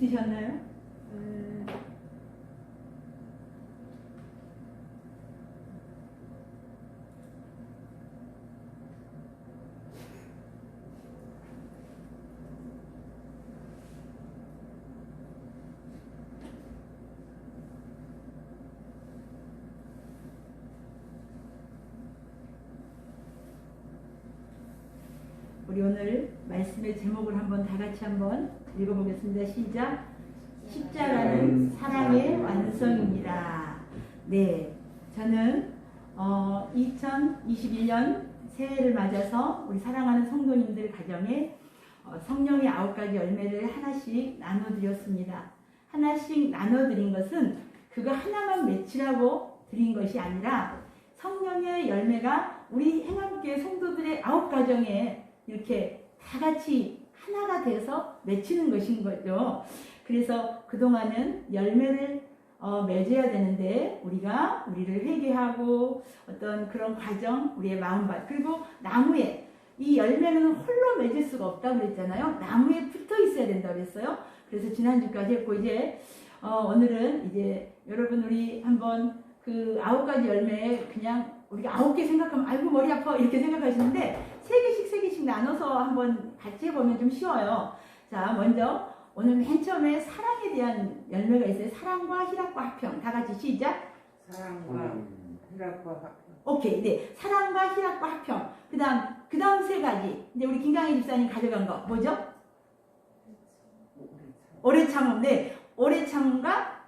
있으셨나요? 우리 오늘 말씀의 제목을 한번 다 같이 한번 읽어보겠습니다. 시작. 십자가는 사랑의 완성입니다. 네, 저는 2021년 새해를 맞아서 우리 사랑하는 성도님들 가정에 성령의 9가지 열매를 하나씩 나눠드렸습니다. 하나씩 나눠드린 것은 그거 하나만 맺히라고 드린 것이 아니라 성령의 열매가 우리 행함교회 성도들의 9가정에 이렇게 다 같이 하나가 돼서 맺히는 것인 거죠. 그래서 그동안은 열매를 맺어야 되는데 우리가 우리를 회개하고 어떤 그런 과정, 우리의 마음밭, 그리고 나무에 이 열매는 홀로 맺을 수가 없다고 그랬잖아요. 나무에 붙어 있어야 된다고 그랬어요. 그래서 지난주까지 했고 이제 오늘은 이제 여러분 우리 한번 그 9가지 열매에 그냥 우리가 9개 생각하면 아이고 머리 아파 이렇게 생각하시는데 3개씩 나눠서 한번 같이 해보면 좀 쉬워요. 자, 먼저 오늘 맨 처음에 사랑에 대한 열매가 있어요. 사랑과 희락과 화평. 다 같이 시작. 사랑과 희락과 화평. 오케이, 네. 사랑과 희락과 화평. 그 다음 3가지. 이제 우리 김강희 집사님 가져간 거 뭐죠? 오래 참음. 네. 오래 참음과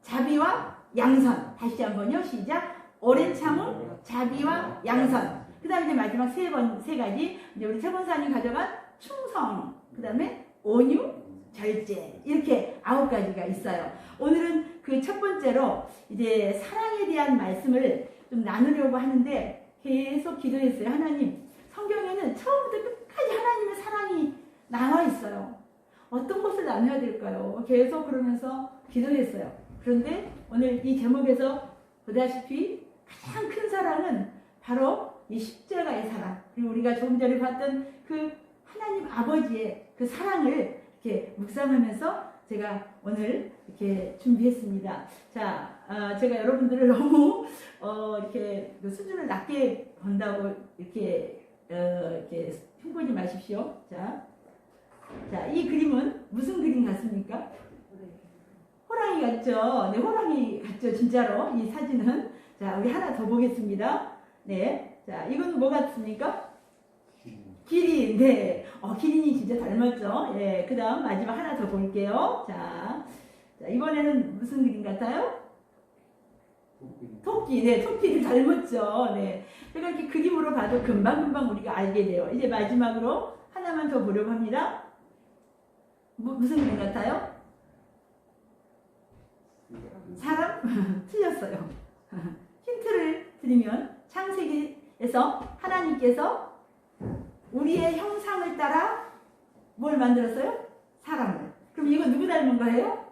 자비와 양선. 다시 한번요. 시작. 오래 참음, 자비와 양선. 그 다음에 이제 마지막 3가지. 이제 우리 최권사님 가져간 충성. 그 다음에 온유, 절제. 이렇게 9가지가 있어요. 오늘은 그 첫 번째로 이제 사랑에 대한 말씀을 좀 나누려고 하는데 계속 기도했어요. 하나님, 성경에는 처음부터 끝까지 하나님의 사랑이 나와 있어요. 어떤 것을 나눠야 될까요? 계속 그러면서 기도했어요. 그런데 오늘 이 제목에서 보다시피 가장 큰 사랑은 바로 이 십자가의 사랑, 그리고 우리가 조금 전에 봤던 그 하나님 아버지의 그 사랑을 이렇게 묵상하면서 제가 오늘 이렇게 준비했습니다. 자, 제가 여러분들을 너무 이렇게 수준을 낮게 본다고 이렇게 흉보지 마십시오. 자, 이 그림은 무슨 그림 같습니까? 호랑이 같죠? 네, 호랑이 같죠? 진짜로 이 사진은. 자, 우리 하나 더 보겠습니다. 네, 자, 이건 뭐 같습니까? 기린. 네, 기린이 진짜 닮았죠? 예, 그 다음 마지막 하나 더 볼게요. 자, 이번에는 무슨 그림 같아요? 토끼. 네, 토끼를 닮았죠? 네, 그러니까 이렇게 그림으로 봐도 금방 우리가 알게 돼요. 이제 마지막으로 하나만 더 보려고 합니다. 무슨 그림 같아요? 사람? 틀렸어요. 힌트를 드리면 창세기에서 하나님께서 우리의 형상을 따라 뭘 만들었어요? 사람을. 그럼 이거 누구 닮은 거예요?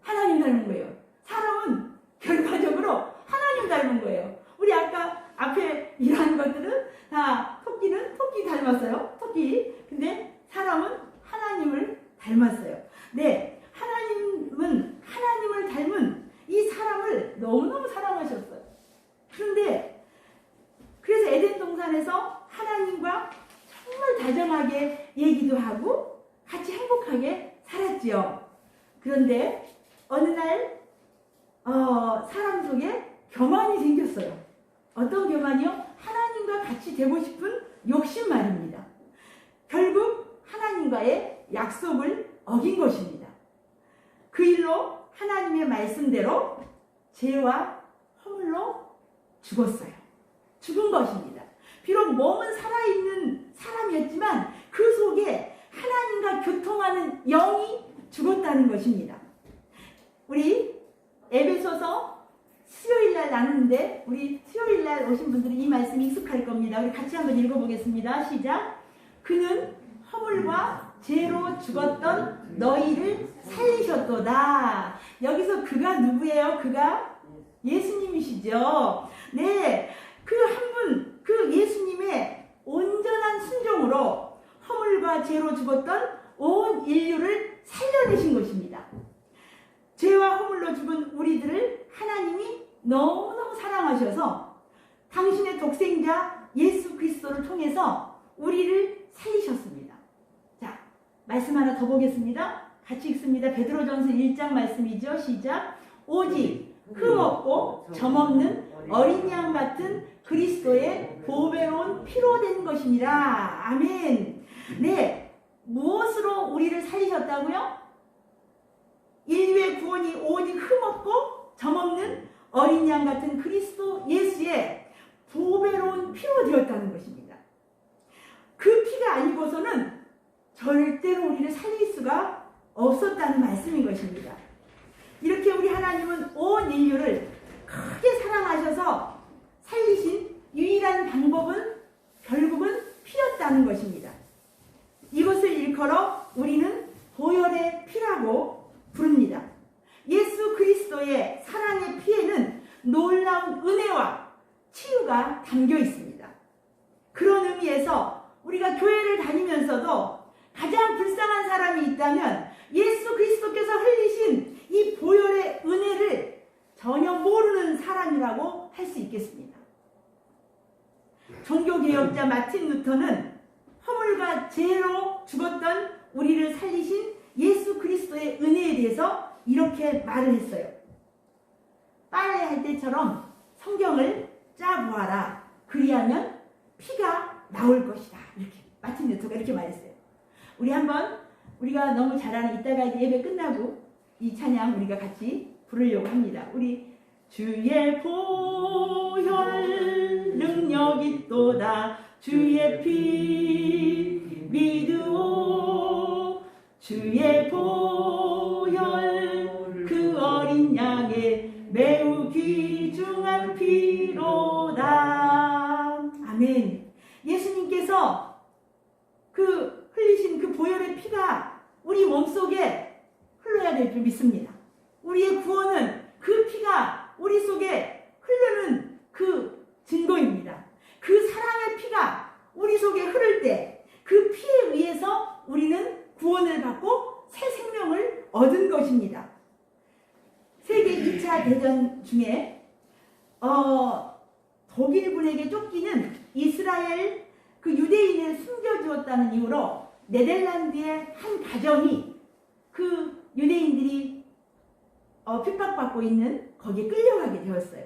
하나님 닮은 거예요. 사람은 결과적으로 하나님 닮은 거예요. 우리 아까 앞에 이러한 것들은 다 토끼는 토끼 닮았어요. 토끼. 근데 사람은 하나님을 닮았어요. 네, 하나님은 하나님을 닮은 이 사람을 너무너무 사랑하셨어요. 그런데 그래서 에덴 동산에서 하나님과 정말 다정하게 얘기도 하고 같이 행복하게 살았지요. 그런데 어느 날 사람 속에 교만이 생겼어요. 어떤 교만이요? 하나님과 같이 되고 싶은 욕심 말입니다. 결국 하나님과의 약속을 어긴 것입니다. 그 일로 하나님의 말씀대로 죄와 허물로 죽었어요. 죽은 것입니다. 비록 몸은 살아있는 사람이었지만 그 속에 하나님과 교통하는 영이 죽었다는 것입니다. 우리 에베소서 수요일날 나누는데 우리 수요일날 오신 분들은 이 말씀이 익숙할 겁니다. 우리 같이 한번 읽어보겠습니다. 시작. 그는 허물과 죄로 죽었던 너희를 살리셨도다. 여기서 그가 누구예요? 그가 예수님이시죠. 네, 그 한 분, 그 예수님의 온전한 순종으로 허물과 죄로 죽었던 온 인류를 살려내신 제물로 죽은 우리들을 하나님이 너무너무 사랑하셔서 당신의 독생자 예수 그리스도를 통해서 우리를 살리셨습니다. 자, 말씀 하나 더 보겠습니다. 같이 읽습니다. 베드로전서 1장 말씀이죠. 시작. 오직 흠없고 점없는 어린 양 같은 그리스도의 보배로운 피로 된 것이니라. 아멘. 네, 무엇으로 우리를 살리셨다고요? 인류의 구원이 오직 흠없고 점없는 어린 양 같은 그리스도 예수의 보배로운 피로 되었다는 것입니다. 그 피가 아니고서는 절대로 우리를 살릴 수가 없었다는 말씀인 것입니다. 이렇게 우리 하나님은 온 인류를 크게 사랑하셔서 살리신 유일한 방법은 결국은 피였다는 것입니다. 이것을 일컬어 우리는 보혈의 피라고 부릅니다. 예수 그리스도의 사랑의 피에는 놀라운 은혜와 치유가 담겨 있습니다. 그런 의미에서 우리가 교회를 다니면서도 가장 불쌍한 사람이 있다면 예수 그리스도께서 흘리신 이 보혈의 은혜를 전혀 모르는 사람이라고 할 수 있겠습니다. 종교개혁자 마틴 루터는 허물과 죄로 죽었던 우리를 살리신 예수 그리스도의 은혜에 대해서 이렇게 말을 했어요. 빨래할 때처럼 성경을 짜보아라. 그리하면 피가 나올 것이다. 이렇게 마틴 루터가 이렇게 말했어요. 우리가 너무 잘 아는 이따가 예배 끝나고 이 찬양 우리가 같이 부르려고 합니다. 우리 주의 보혈 능력이 있도다. 주의 피 믿으오. 주의 보혈 그 어린 양의 매우 귀중한 피로다. 아멘. 예수님께서 그 흘리신 그 보혈의 피가 우리 몸속에 흘러야 될 줄 믿습니다. 우리의 구원은 그 피가 우리 속에 흐르는 그 증거입니다. 그 사랑의 피가 우리 속에 흐를 때 그 피에 의해서 우리는 구원을 받고 새 생명을 얻은 것입니다. 세계 2차 대전 중에 독일군에게 쫓기는 이스라엘 그 유대인을 숨겨주었다는 이유로 네덜란드의 한 가정이 그 유대인들이 핍박받고 있는 거기에 끌려가게 되었어요.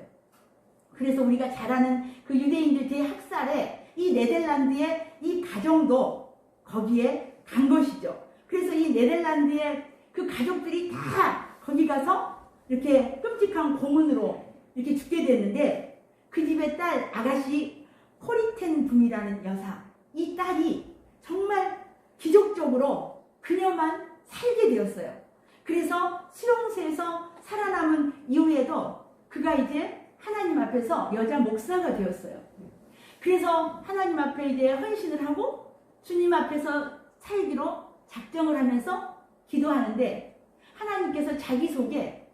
그래서 우리가 잘 아는 그 유대인들 대학살에 이 네덜란드의 이 가정도 거기에 간 것이죠. 그래서 이 네덜란드의 그 가족들이 다 거기 가서 이렇게 끔찍한 고문으로 이렇게 죽게 됐는데 그 집의 딸 아가씨 코리텐 붐이라는 여사, 이 딸이 정말 기적적으로 그녀만 살게 되었어요. 그래서 수용소에서 살아남은 이후에도 그가 이제 하나님 앞에서 여자 목사가 되었어요. 그래서 하나님 앞에 이제 헌신을 하고 주님 앞에서 살기로 작정을 하면서 기도하는데 하나님께서 자기 속에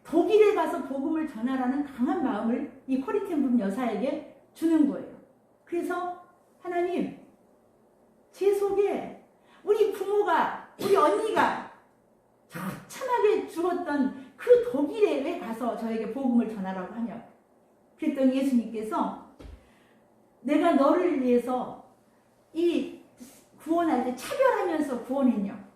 독일에 가서 복음을 전하라는 강한 마음을 이 코리텐붐 여사에게 주는 거예요. 그래서 하나님, 제 속에 우리 부모가, 우리 언니가 처참하게 죽었던 그 독일에 왜 가서 저에게 복음을 전하라고 하냐. 그랬더니 예수님께서 내가 너를 위해서 이 구원할 때 차별하면서 구원했냐.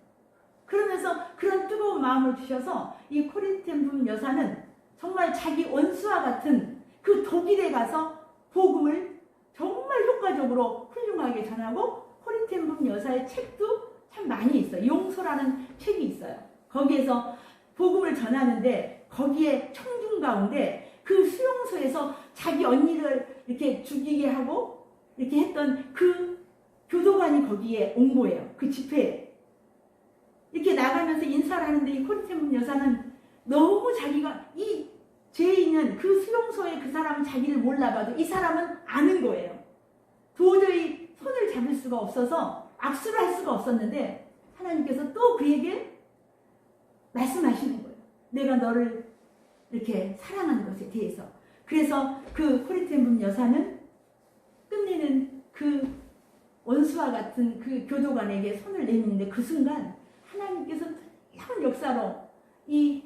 그러면서 그런 뜨거운 마음을 주셔서 이 코리텐붐 여사는 정말 자기 원수와 같은 그 독일에 가서 복음을 정말 효과적으로 훌륭하게 전하고 코리텐붐 여사의 책도 참 많이 있어요. 용서라는 책이 있어요. 거기에서 복음을 전하는데 거기에 청중 가운데 그 수용소에서 자기 언니를 이렇게 죽이게 하고 이렇게 했던 그 교도관이 거기에 온 거예요. 그 집회에. 이렇게 나가면서 인사를 하는데 이 코리텐붐 여사는 너무 자기가 이 죄 있는 그 수용소에 그 사람은 자기를 몰라봐도 이 사람은 아는 거예요. 도저히 손을 잡을 수가 없어서 악수를 할 수가 없었는데 하나님께서 또 그에게 말씀하시는 거예요. 내가 너를 이렇게 사랑하는 것에 대해서. 그래서 그 코리텐붐 여사는 끝내는 그 원수와 같은 그 교도관에게 손을 내미는데 그 순간 하나님께서 놀라운 역사로 이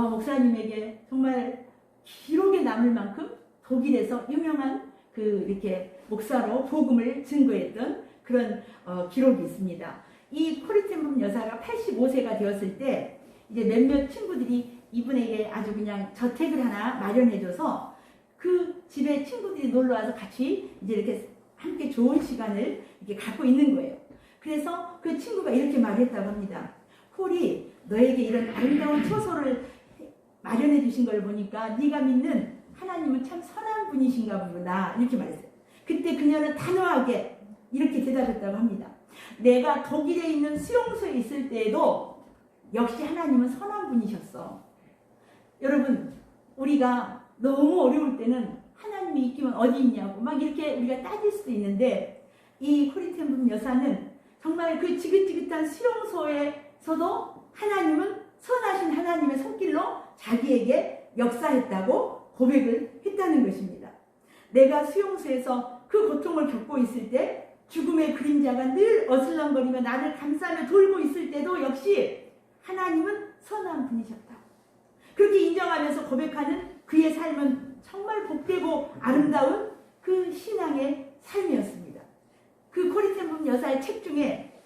목사님에게 정말 기록에 남을 만큼 독일에서 유명한 이렇게 목사로 복음을 증거했던 그런 기록이 있습니다. 이 코리텐붐 여사가 85세가 되었을 때 이제 몇몇 친구들이 이분에게 아주 그냥 저택을 하나 마련해줘서 그 집에 친구들이 놀러와서 같이 이제 이렇게 함께 좋은 시간을 이렇게 갖고 있는 거예요. 그래서 그 친구가 이렇게 말했다고 합니다. 홀이 너에게 이런 아름다운 처소를 마련해 주신 걸 보니까 네가 믿는 하나님은 참 선한 분이신가 보구나 이렇게 말했어요. 그때 그녀는 단호하게 이렇게 대답했다고 합니다. 내가 독일에 있는 수용소에 있을 때에도 역시 하나님은 선한 분이셨어. 여러분, 우리가 너무 어려울 때는 하나님이 있기만 어디 있냐고 막 이렇게 우리가 따질 수도 있는데 이 코리텐붐 여사는 정말 그 지긋지긋한 수용소에서도 하나님은 선하신 하나님의 손길로 자기에게 역사했다고 고백을 했다는 것입니다. 내가 수용소에서 그 고통을 겪고 있을 때 죽음의 그림자가 늘 어슬렁거리며 나를 감싸며 돌고 있을 때도 역시 하나님은 선한 분이셨다. 그렇게 인정하면서 고백하는 그의 삶은 정말 복되고 아름다운 그 신앙의 삶이었습니다. 그 코리텐붐 여사의 책 중에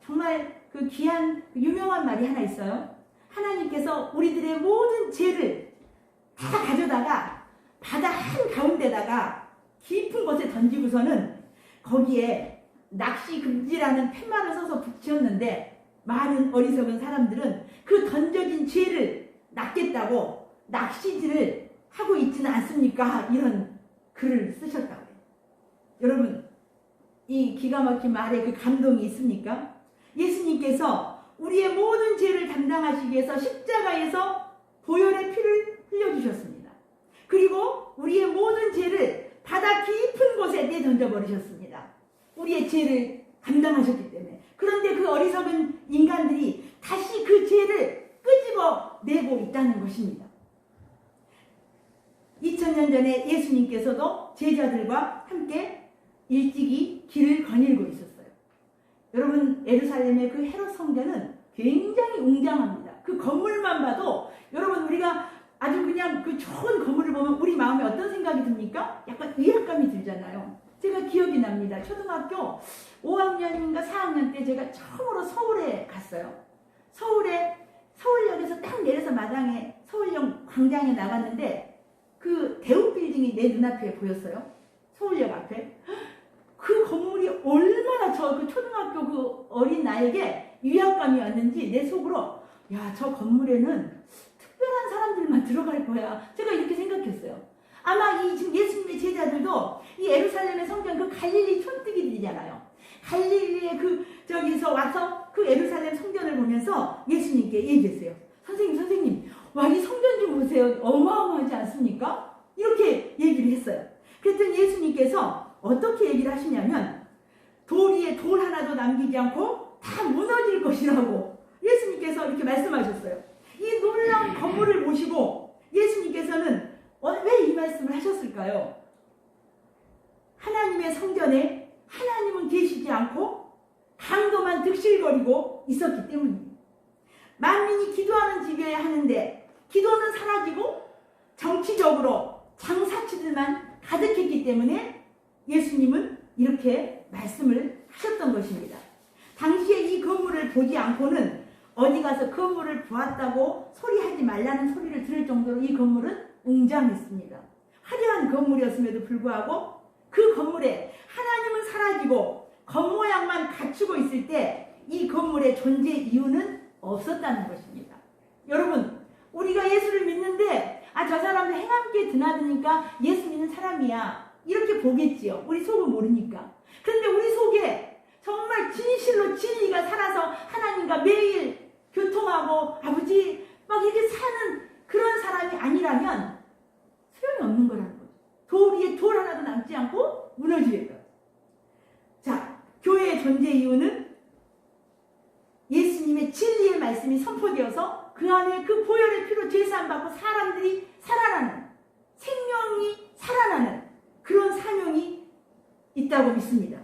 정말 그 귀한 유명한 말이 하나 있어요. 하나님께서 우리들의 모든 죄를 다 가져다가 바다 한가운데다가 깊은 곳에 던지고서는 거기에 낚시 금지라는 팻말을 써서 붙였는데 많은 어리석은 사람들은 그 던져진 죄를 낚겠다고 낚시질을 하고 있지는 않습니까? 이런 글을 쓰셨다고 해요. 여러분, 이 기가 막힌 말에 그 감동이 있습니까? 예수님께서 우리의 모든 죄를 담당하시기 위해서 십자가에서 보혈의 피를 흘려주셨습니다. 그리고 우리의 모든 죄를 바다 깊은 곳에 내던져버리셨습니다. 우리의 죄를 감당하셨기 때문에. 그런데 그 어리석은 인간들이 다시 그 죄를 끄집어내고 있다는 것입니다. 2000년 전에 예수님께서도 제자들과 함께 일찍이 길을 거닐고 있었어요. 여러분, 예루살렘의 그 헤롯 성전은 굉장히 웅장합니다. 그 건물만 봐도 여러분, 우리가 아주 그냥 그 좋은 건물을 보면 우리 마음에 어떤 생각이 듭니까? 약간 위압감이 들잖아요. 제가 기억이 납니다. 초등학교 5학년인가 4학년 때 제가 처음으로 서울에 갔어요. 서울역에서 딱 내려서 마당에 서울역 광장에 나갔는데 그 대우 빌딩이 내 눈앞에 보였어요. 서울역 앞에. 그 건물이 얼마나 그 초등학교 그 어린 나에게 위압감이 왔는지 내 속으로 야, 저 건물에는 특별한 사람들만 들어갈 거야. 제가 이렇게 생각했어요. 아마 이 지금 예수님의 제자들도 이 예루살렘의 성전 그 갈릴리 촌뜨기들이잖아요. 갈릴리의 저기서 와서 그 예루살렘 성전을 보면서 예수님께 얘기했어요. 선생님, 와, 이 성전 좀 보세요. 어마어마하지 않습니까? 이렇게 얘기를 했어요. 그랬더니 예수님께서 어떻게 얘기를 하시냐면 돌 위에 돌 하나도 남기지 않고 다 무너질 것이라고 예수님께서 이렇게 말씀하셨어요. 이 놀라운 건물을 보시고 예수님께서는 왜 이 말씀을 하셨을까요? 하나님의 성전에 하나님은 계시지 않고 강도만 득실거리고 있었기 때문입니다. 만민이 기도하는 집이어야 하는데 기도는 사라지고 정치적으로 장사치들만 가득했기 때문에 예수님은 이렇게 말씀을 하셨던 것입니다. 당시에 이 건물을 보지 않고는 어디 가서 건물을 보았다고 소리하지 말라는 소리를 들을 정도로 이 건물은 웅장했습니다. 화려한 건물이었음에도 불구하고 그 건물에 하나님은 사라지고 겉모양만 갖추고 있을 때 이 건물의 존재 이유는 없었다는 것입니다. 여러분, 우리가 예수를 믿는데 저 사람도 행함께 드나드니까 예수 믿는 사람이야 이렇게 보겠지요. 우리 속은 모르니까. 그런데 우리 속에 정말 진실로 진리가 살아서 하나님과 매일 교통하고 아버지 막 이렇게 사는 그런 사람이 아니라면 소용이 없는 거라는 거죠. 돌 위에 돌 하나도 남지 않고 무너질 거예요. 자, 교회의 존재 이유는 예수님의 진리의 말씀이 선포되어서 그 안에 그 보혈의 피로 제사함받고 사람들이 살아나는, 생명이 살아나는 그런 사명이 있다고 믿습니다.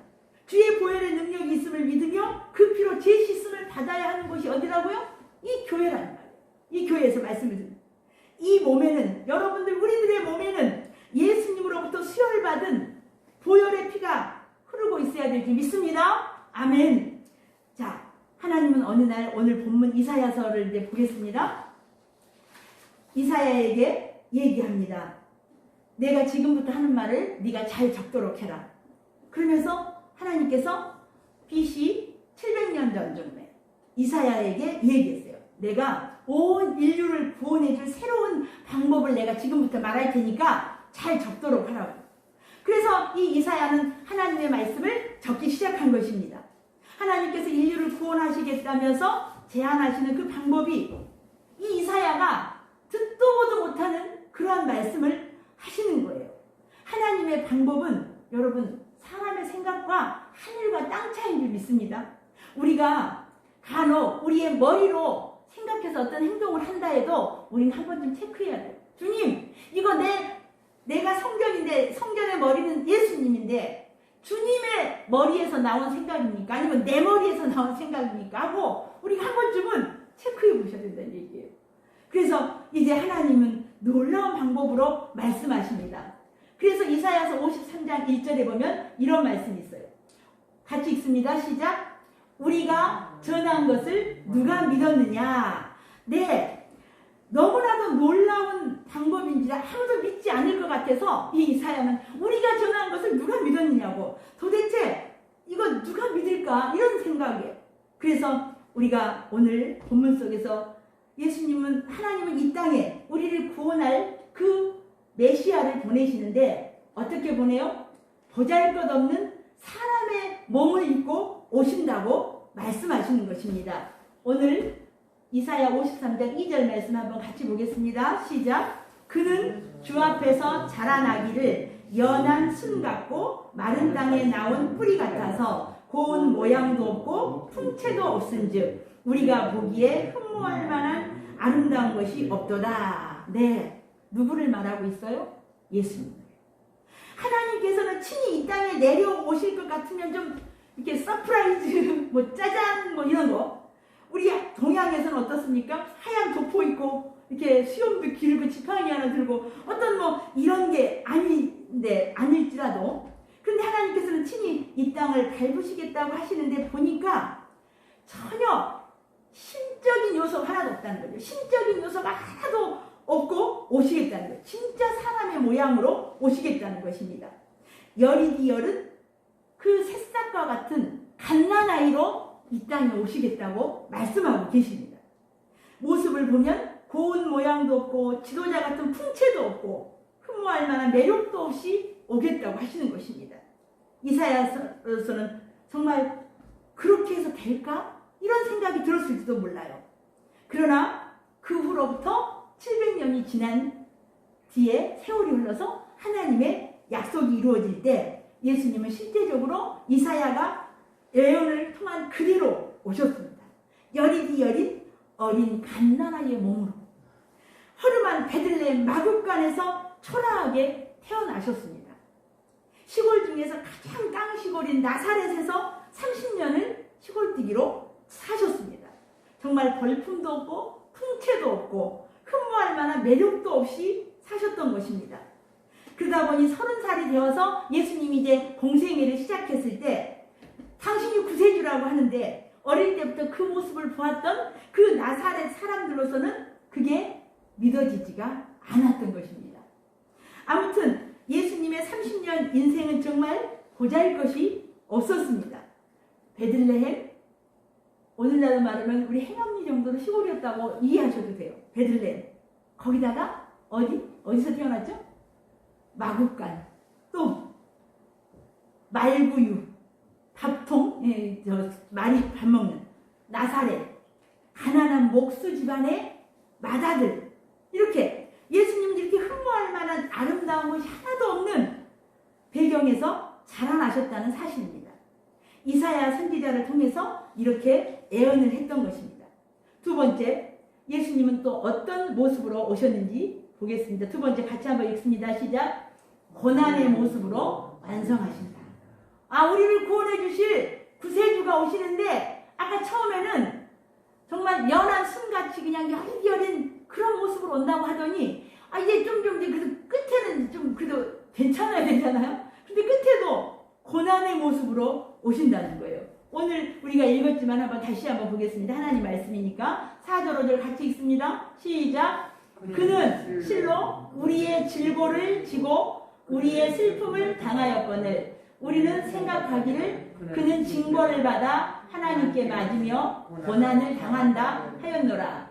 주의 보혈의 능력이 있음을 믿으며 그 피로 제 씻음을 받아야 하는 곳이 어디라고요? 이 교회라는 말이에요. 이 교회에서 말씀을 드립니다. 이 몸에는, 여러분들 우리들의 몸에는 예수님으로부터 수혈받은 보혈의 피가 흐르고 있어야 될 줄 믿습니다. 아멘. 자, 하나님은 어느 날 오늘 본문 이사야서를 이제 보겠습니다. 이사야에게 얘기합니다. 내가 지금부터 하는 말을 네가 잘 적도록 해라. 그러면서 하나님께서 BC 700년 전쯤에 이사야에게 얘기했어요. 내가 온 인류를 구원해줄 새로운 방법을 내가 지금부터 말할 테니까 잘 적도록 하라고. 그래서 이 이사야는 하나님의 말씀을 적기 시작한 것입니다. 하나님께서 인류를 구원하시겠다면서 제안하시는 그 방법이 이 이사야가 듣도 보도 못하는 그러한 말씀을 하시는 거예요. 하나님의 방법은 여러분 사람의 생각과 하늘과 땅 차이인 줄 믿습니다. 우리가 간혹 우리의 머리로 생각해서 어떤 행동을 한다 해도 우리는 한 번쯤 체크해야 돼요. 주님, 이거 내가 성전인데 성전의 머리는 예수님인데 주님의 머리에서 나온 생각입니까? 아니면 내 머리에서 나온 생각입니까? 하고 우리가 한 번쯤은 체크해 보셔야 된다는 얘기예요. 그래서 이제 하나님은 놀라운 방법으로 말씀하십니다. 그래서 이사야서 53장 1절에 보면 이런 말씀이 있어요. 같이 읽습니다. 시작. 우리가 전한 것을 누가 믿었느냐? 네, 너무나도 놀라운 방법인지라 아무도 믿지 않을 것 같아서 이 이사야는 우리가 전한 것을 누가 믿었느냐고, 도대체 이거 누가 믿을까? 이런 생각이에요. 그래서 우리가 오늘 본문 속에서 하나님은 이 땅에 우리를 구원할 그 메시아를 보내시는데 어떻게 보내요? 보잘것없는 사람의 몸을 입고 오신다고 말씀하시는 것입니다. 오늘 이사야 53장 2절 말씀 한번 같이 보겠습니다. 시작. 그는 주 앞에서 자라나기를 연한 순 같고 마른 땅에 나온 뿌리 같아서 고운 모양도 없고 풍채도 없은즉 우리가 보기에 흠모할 만한 아름다운 것이 없도다. 네, 누구를 말하고 있어요? 예수님. 하나님께서는 친히 이 땅에 내려오실 것 같으면 좀 이렇게 서프라이즈, 뭐 짜잔, 뭐 이런 거. 우리 동양에서는 어떻습니까? 하얀 도포 입고 이렇게 수염도 길고 지팡이 하나 들고 어떤 뭐 이런 게 아닐지라도, 근데 하나님께서는 친히 이 땅을 밟으시겠다고 하시는데 보니까 전혀 신적인 요소가 하나도 없다는 거죠. 신적인 요소가 하나도 없고 오시겠다는 거예요. 진짜 사람의 모양으로 오시겠다는 것입니다. 열이디 열은 그 새싹과 같은 갓난아이로 이 땅에 오시겠다고 말씀하고 계십니다. 모습을 보면 고운 모양도 없고 지도자 같은 풍채도 없고 흠모할 만한 매력도 없이 오겠다고 하시는 것입니다. 이사야서는 정말 그렇게 해서 될까? 이런 생각이 들었을지도 몰라요. 그러나 그 후로부터 700년이 지난 뒤에 세월이 흘러서 하나님의 약속이 이루어질 때 예수님은 실제적으로 이사야가 예언을 통한 그대로 오셨습니다. 열이디 열인 어린 갓난아이의 몸으로 허름한 베들레헴 마국간에서 초라하게 태어나셨습니다. 시골 중에서 가장 깡시골인 나사렛에서 30년을 시골뛰기로 사셨습니다. 정말 벌품도 없고 풍채도 없고 흠모할 만한 매력도 없이 사셨던 것입니다. 그러다 보니 30살이 되어서 예수님이 이제 공생애를 시작했을 때 당신이 구세주라고 하는데 어릴 때부터 그 모습을 보았던 그 나사렛 사람들로서는 그게 믿어지지가 않았던 것입니다. 아무튼 예수님의 30년 인생은 정말 보잘것이 없었습니다. 베들레헴, 오늘날로 말하면 우리 행암리 정도로 시골이었다고 이해하셔도 돼요. 베들레헴. 거기다가 어디서 태어났죠? 마국간, 또 말구유, 밥통, 말이 밥 먹는 나사렛, 가난한 목수 집안의 맏아들, 이렇게 예수님은 이렇게 흠모할 만한 아름다운 것이 하나도 없는 배경에서 자라나셨다는 사실입니다. 이사야 선지자를 통해서 이렇게 예언을 했던 것입니다. 두 번째, 예수님은 또 어떤 모습으로 오셨는지 보겠습니다. 두 번째 같이 한번 읽습니다. 시작. 고난의 모습으로 완성하신다. 우리를 구원해 주실 구세주가 오시는데 아까 처음에는 정말 연한 순같이 그냥 여린 그런 모습으로 온다고 하더니 이제 좀 이제 그래도 끝에는 좀 그래도 괜찮아야 되잖아요. 근데 끝에도 고난의 모습으로 오신다는 거예요. 오늘 우리가 읽었지만 다시 한번 보겠습니다. 하나님 말씀이니까 4절 5절 같이 읽습니다. 시작. 그는 실로 우리의 질고를 지고 우리의 슬픔을 당하였거늘 우리는 생각하기를 그는 징벌을 받아 하나님께 맞으며 고난을 당한다 하였노라.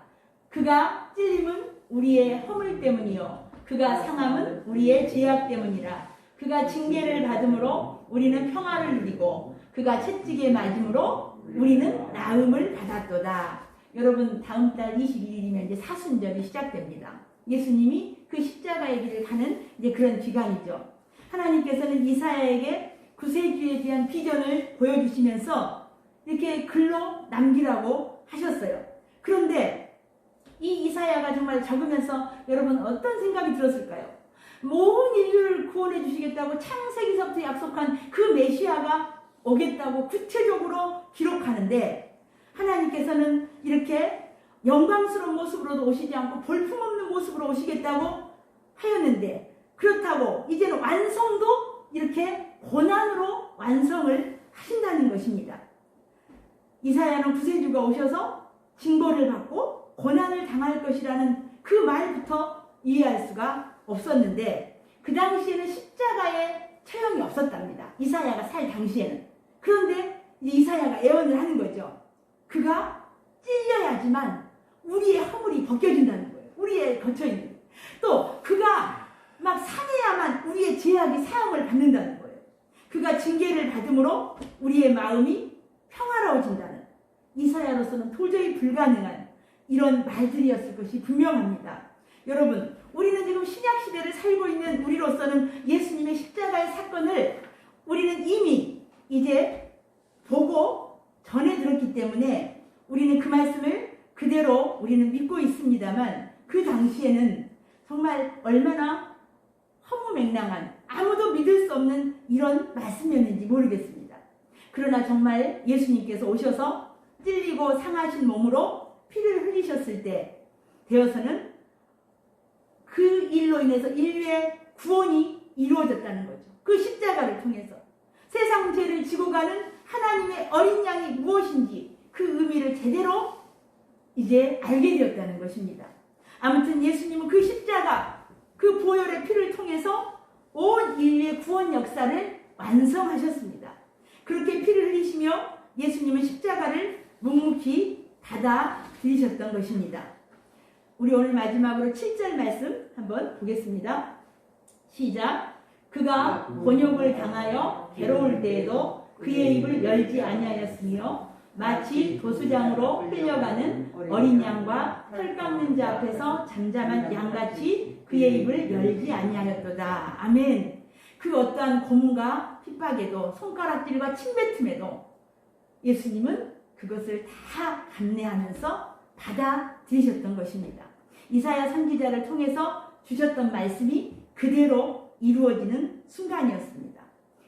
그가 찔림은 우리의 허물 때문이요 그가 상함은 우리의 죄악 때문이라. 그가 징계를 받음으로 우리는 평화를 누리고 그가 채찍에 맞음으로 우리는 나음을 받았도다. 여러분 다음 달 21일이면 이제 사순절이 시작됩니다. 예수님이 그 십자가의 길을 가는 이제 그런 기간이죠. 하나님께서는 이사야에게 구세주에 대한 비전을 보여주시면서 이렇게 글로 남기라고 하셨어요. 그런데 이 이사야가 정말 적으면서 여러분 어떤 생각이 들었을까요? 모든 인류를 구원해 주시겠다고 창세기서부터 약속한 그 메시아가 오겠다고 구체적으로 기록하는데 하나님께서는 이렇게 영광스러운 모습으로도 오시지 않고 볼품없는 모습으로 오시겠다고 하였는데 그렇다고 이제는 완성도 이렇게 고난으로 완성을 하신다는 것입니다. 이사야는 구세주가 오셔서 징벌을 받고 고난을 당할 것이라는 그 말부터 이해할 수가 없었는데 그 당시에는 십자가에 처형이 없었답니다. 이사야가 살 당시에는. 그런데 이제 이사야가 예언을 하는 거죠. 그가 찔려야지만 우리의 허물이 벗겨진다는 거예요. 우리의 거쳐있는. 또 그가 막 상해야만 우리의 죄악이 사함을 받는다는 거예요. 그가 징계를 받음으로 우리의 마음이 평화로워진다는 이사야로서는 도저히 불가능한 이런 말들이었을 것이 분명합니다. 여러분 우리는 지금 신약시대를 살고 있는 우리로서는 예수님의 십자가의 사건을 우리는 이미 이제 보고 전해 들었기 때문에 우리는 그 말씀을 그대로 우리는 믿고 있습니다만 그 당시에는 정말 얼마나 허무맹랑한 아무도 믿을 수 없는 이런 말씀이었는지 모르겠습니다. 그러나 정말 예수님께서 오셔서 찔리고 상하신 몸으로 피를 흘리셨을 때 되어서는 그 일로 인해서 인류의 구원이 이루어졌다는 거죠. 그 십자가를 통해서 세상 죄를 지고 가는 하나님의 어린 양이 무엇인지 그 의미를 제대로 이제 알게 되었다는 것입니다. 아무튼 예수님은 그 십자가, 그 보혈의 피를 통해서 온 인류의 구원 역사를 완성하셨습니다. 그렇게 피를 흘리시며 예수님은 십자가를 묵묵히 받아들이셨던 것입니다. 우리 오늘 마지막으로 7절 말씀 한번 보겠습니다. 시작. 그가 곤욕을 당하여 괴로울 때에도 그의 입을 열지 아니하였으며 마치 도수장으로 흘려가는 어린 양과 털 깎는 자 앞에서 잠잠한 양같이 그의 입을 열지 아니하였도다. 아멘. 그 어떠한 고문과 핍박에도 손가락질과 침뱉음에도 예수님은 그것을 다 감내하면서 받아들이셨던 것입니다. 이사야 선지자를 통해서 주셨던 말씀이 그대로 이루어지는 순간이었습니다.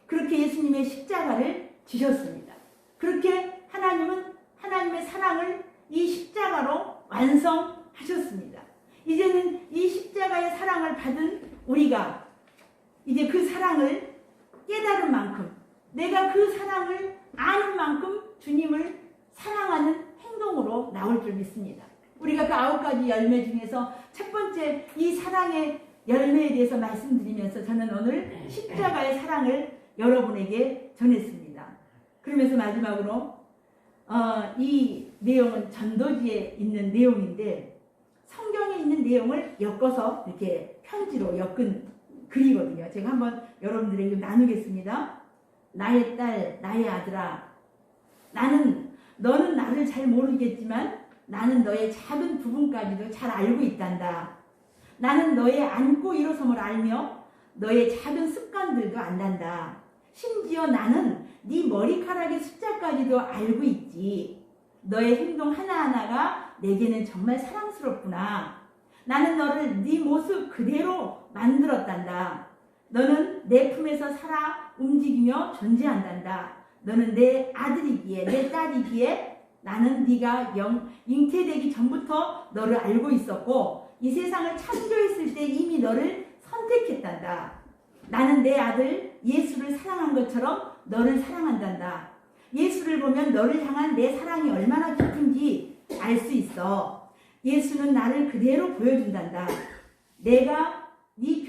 그렇게 예수님의 십자가를 지셨습니다. 그렇게 하나님은 하나님의 사랑을 이 십자가로 완성하셨습니다. 이제는 이 십자가의 사랑을 받은 우리가 이제 그 사랑을 깨달은 만큼 내가 그 사랑을 아는 만큼 주님을 사랑하는 행동으로 나올 줄 믿습니다. 우리가 그 9가지 열매 중에서 첫 번째 이 사랑의 열매에 대해서 말씀드리면서 저는 오늘 십자가의 사랑을 여러분에게 전했습니다. 그러면서 마지막으로 이 내용은 전도지에 있는 내용인데 성경에 있는 내용을 엮어서 이렇게 편지로 엮은 글이거든요. 제가 한번 여러분들에게 나누겠습니다. 나의 딸, 나의 아들아, 너는 나를 잘 모르겠지만 나는 너의 작은 부분까지도 잘 알고 있단다. 나는 너의 앉고 일어섬을 알며 너의 작은 습관들도 안단다. 심지어 나는 네 머리카락의 숫자까지도 알고 있지. 너의 행동 하나하나가 내게는 정말 사랑스럽구나. 나는 너를 네 모습 그대로 만들었단다. 너는 내 품에서 살아 움직이며 존재한단다. 너는 내 아들이기에 내 딸이기에 나는 네가 잉태되기 전부터 너를 알고 있었고 이 세상을 창조했을 때 이미 너를 선택했단다. 나는 내 아들 예수를 사랑한 것처럼 너를 사랑한단다. 예수를 보면 너를 향한 내 사랑이 얼마나 깊은지 알 수 있어. 예수는 나를 그대로 보여준단다. 내가 네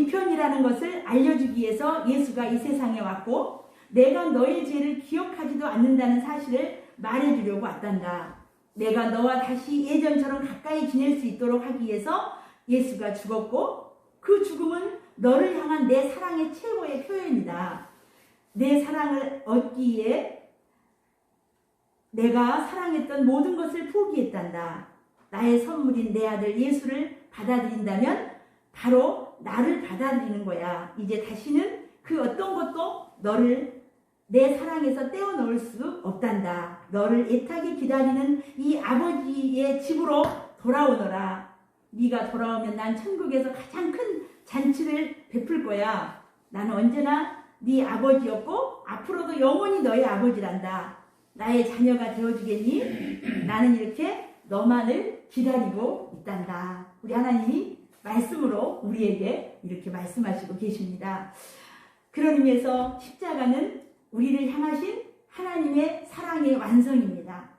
편이라는 것을 알려주기 위해서 예수가 이 세상에 왔고 내가 너의 죄를 기억하지도 않는다는 사실을 말해주려고 왔단다. 내가 너와 다시 예전처럼 가까이 지낼 수 있도록 하기 위해서 예수가 죽었고 그 죽음은 너를 향한 내 사랑의 최고의 표현이다. 내 사랑을 얻기 위해 내가 사랑했던 모든 것을 포기했단다. 나의 선물인 내 아들 예수를 받아들인다면 바로 나를 받아들이는 거야. 이제 다시는 그 어떤 것도 너를 내 사랑에서 떼어놓을 수 없단다. 너를 애타게 기다리는 이 아버지의 집으로 돌아오너라. 네가 돌아오면 난 천국에서 가장 큰 잔치를 베풀 거야. 나는 언제나 네 아버지였고 앞으로도 영원히 너의 아버지란다. 나의 자녀가 되어주겠니? 나는 이렇게 너만을 기다리고 있단다. 우리 하나님이 말씀으로 우리에게 이렇게 말씀하시고 계십니다. 그런 의미에서 십자가는 우리를 향하신 하나님의 사랑의 완성입니다.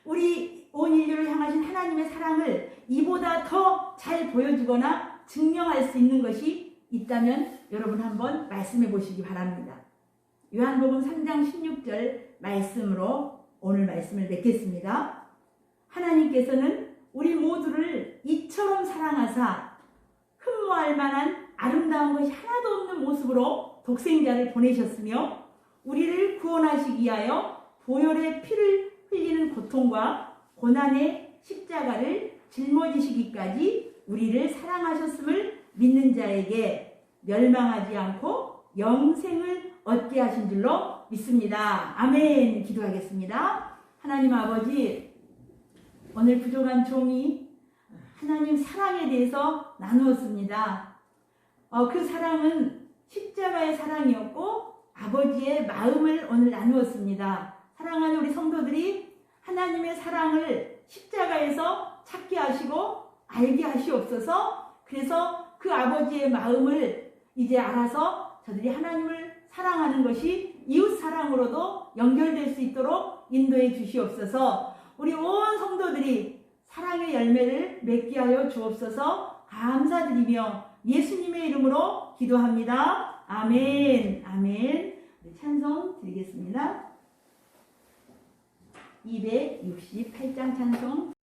우리 온 인류를 향하신 하나님의 사랑을 이보다 더 잘 보여주거나 증명할 수 있는 것이 있다면 여러분 한번 말씀해 보시기 바랍니다. 요한복음 3장 16절 말씀으로 오늘 말씀을 맺겠습니다. 하나님께서는 우리 모두를 이처럼 사랑하사 흠모할 만한 아름다운 것이 하나도 없는 모습으로 독생자를 보내셨으며 우리를 구원하시기 위하여 보혈의 피를 흘리는 고통과 고난의 십자가를 짊어지시기까지 우리를 사랑하셨음을 믿는 자에게 멸망하지 않고 영생을 얻게 하신 줄로 믿습니다. 아멘. 기도하겠습니다. 하나님 아버지, 오늘 부족한 종이 하나님 사랑에 대해서 나누었습니다. 그 사랑은 십자가의 사랑이었고 아버지의 마음을 오늘 나누었습니다. 사랑하는 우리 성도들이 하나님의 사랑을 십자가에서 찾게 하시고 알게 하시옵소서. 그래서 그 아버지의 마음을 이제 알아서 저들이 하나님을 사랑하는 것이 이웃 사랑으로도 연결될 수 있도록 인도해 주시옵소서. 우리 온 성도들이 사랑의 열매를 맺게 하여 주옵소서. 감사드리며 예수님의 이름으로 기도합니다. 아멘. 아멘. 찬송 드리겠습니다. 268장 찬송.